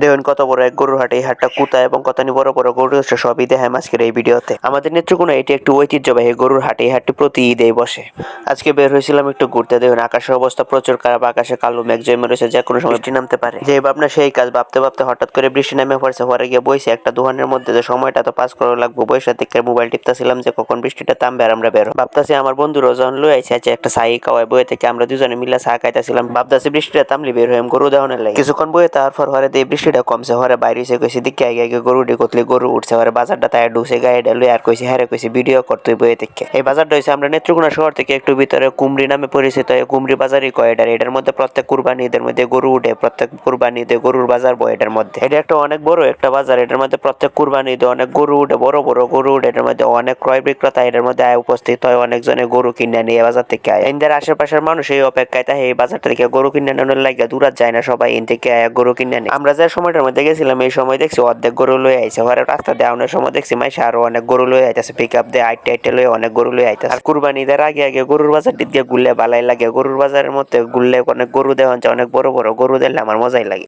দেখুন কত বড় এক গরুর হাট। এই হাটটা কোথায় এবং কতনি বড় বড় গরু আছে সবই দেখায় আজকের এই ভিডিওতে। আমাদের নেত্রকোনা এটি একটি ঐতিহ্যবাহী গরুর হাট। এই হাটটি প্রতি ঈদেই বসে। আজকে বের হয়েছিলাম একটু ঘুরতে। দেখুন আকাশের অবস্থা প্রচুর খারাপ। আকাশে কালো মেঘ জমে রয়েছে, যে কোনো সময় বৃষ্টি নামতে পারে। যে ভাবনা সেই কাজ। ভাবতে ভাবতে হঠাৎ করে বৃষ্টি নামে পড়ছে। পরে গিয়ে বইছে একটা দোকানের মধ্যে, যে সময়টা তো পাস করা লাগবে। বৈশা থেকে মোবাইল টিপতেছিলাম যে কখন বৃষ্টিটা থামবে আর আমরা বেরো। ভাবতাছি আমার বন্ধু রোজন লই আইছে একটা চাই খাওয়াই। বইয়ে থেকে আমরা দুজনে মিলে চা খাইতেছিলাম। ভাবতাছি বৃষ্টিটা থামলে বের হয়ে গরু দেওয়ানের লাগে। কিছুক্ষণ বইয়ে তারপর হরে দিয়ে বৃষ্টিটা কমছে। হরে বাইরে এসে কইছি দিকে আগে আগে গরুটি কতলে গরু উঠছে। হরে বাজারটা তাই ঢুকছে গাড়িটা লই আর কইছি হ্যাঁ কইছি ভিডিও করতে বইয়ে থেকে। এই বাজারটা হইছে আমরা নেত্রকোনা শহর থেকে একটু ভিতরে কুমরি নামে পরিচিত। এই কুমরি বাজারই কয় এটার। এটার মধ্যে প্রত্যেক কুরবানি ঈদের মধ্যে গরু উঠে। প্রত্যেক কুরবানি ঈদে গরুর বাজার বয় এটার মধ্যে। এটা একটা অনেক বড় একটা বাজার। এটার মধ্যে প্রত্যেক কুরবানি ঈদে অনেক গরু উঠে, বড় বড় গরু উঠে। এটার মধ্যে অনেক ক্রয় বিক্রেতা এটার মধ্যে আয় উপস্থিত হয়। অনেকজনে গরু কিনে নিয়ে বাজার থেকে আয়। এদের আশেপাশের মানুষ এই অপেক্ষায় থাকে এই বাজার থেকে গরু কিনে নেওয়ার লাগে। দূরাত যায় না সবাই, এন থেকে গরু কিনে নেয়। আমরা যে সময়টার মধ্যে গেছিলাম এই সময় দেখছি অর্ধেক গরু লয়ে আইছে। হরে রাস্তা দেওয়ানোর সময় দেখছি মাইসে আরো অনেক গরু লয়ে আইতেছে। পিক আপ দিয়ে আইটে আইটে লয়ে অনেক গরু লয়ে আইতেছে। আর কুরবানি ঈদের আগে আগে গরুর বাজার দিকে ঘুরলে ভালাই লাগে। গরুর বাজারের মধ্যে ঘুরলে অনেক গরু দেওয়া যায়, অনেক বড় বড় গরু দিলে আমার মজাই লাগে।